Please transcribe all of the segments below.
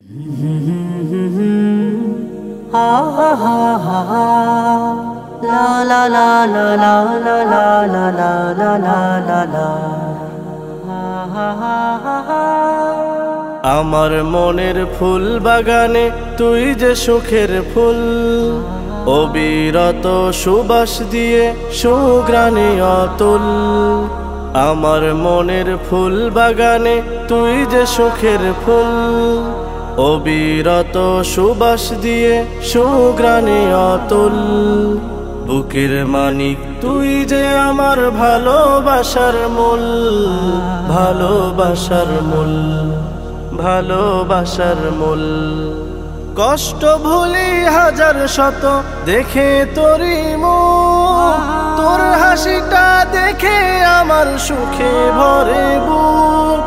আমার মনের ফুল বাগানে তুই যে সুখের ফুল, অবিরত সুবাস দিয়ে সুঘ্রাণে অতুল। আমার মনের ফুল বাগানে তুই যে সুখের ফুল, অবিরত সুবাস দিয়ে সুঘ্রাণে অতুল। বুকের মানিক তুই যে আমার ভালোবাসার মূল, ভালোবাসার মূল, ভালোবাসার মূল। কষ্ট ভুলি হাজার শত দেখে তোরি মুখ, তোর হাসিটা দেখে আমার সুখে ভরে বুক।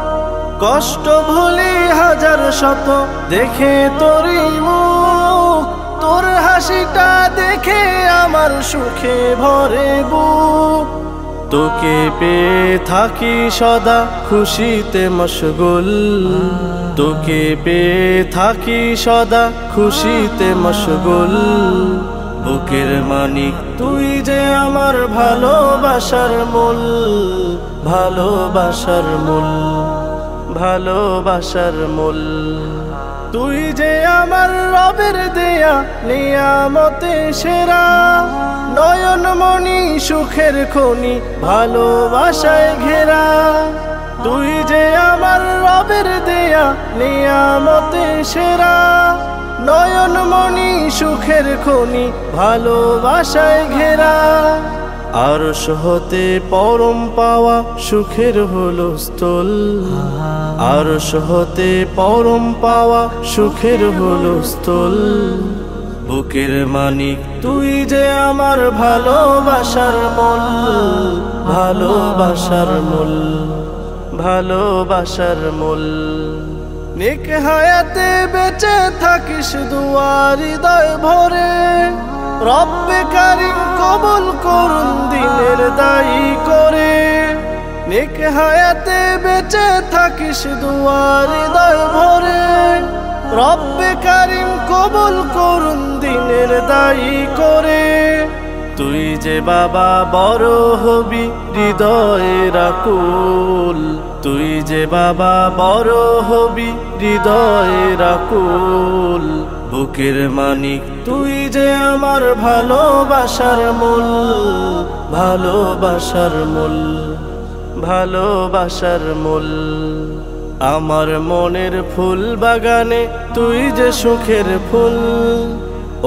কষ্ট ভুলি হাজার শত দেখে তোরি মুখ, তোর হাসিটা দেখে আমার সুখে ভরে বুক। তোকে পেয়ে থাকি সদা খুশিতে মশগুল, তোকে পেয়ে থাকি সদা খুশিতে মশগুল। বুকের মানিক তুই যে আমার ভালোবাসার মূল, ভালোবাসার মূল, ভালোবাসার মূল। তুই যে আমার রবের দেয়া নিয়ামতে সেরা, নয়নমণি সুখের খনি ভালোবাসায় ঘেরা। তুই যে আমার রবের দেয়া নিয়ামতে সেরা, নয়নমণি সুখের খনি ভালোবাসায় ঘেরা। আরশ হতে পরম পাওয়া সুখের হলো স্থল, আরশ হতে পরম পাওয়া সুখের হলো স্থল। বুকের মানিক তুই যে আমার ভালোবাসার মূল, ভালোবাসার মূল, ভালোবাসার মূল। নেক হায়াতে বেঁচে থাকিস দুয়ার হৃদয় ভরে, রব্বে কারিম কবুল করুন দিনের দায়ী করে। নেক হায়াতে বেঁচে থাকিস দুয়ার হৃদয় ভরে, রব্বে কারিম কবুল করুন দিনের দায়ী করে। তুই যে বাবা বড় হবি হৃদয়ের আকুল, তুই যে বাবা বড় হবি হৃদয়ের আকুল। বুকের মানিক তুই যে আমার ভালোবাসার মূল, ভালোবাসার মূল, ভালোবাসার মূল। আমার মনের ফুল বাগানে তুই যে সুখের ফুল,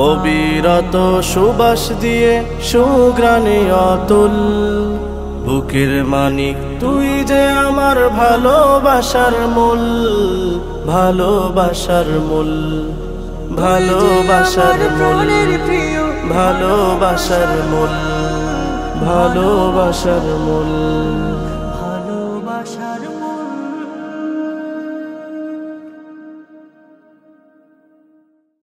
অবিরত সুবাস দিয়ে সুঘ্রাণে অতুল। বুকের মানিক তুই যে আমার ভালোবাসার মূল, ভালোবাসার মূল, ভালোবাসার মূল, ভালোবাসার মূল, ভালোবাসার মূল।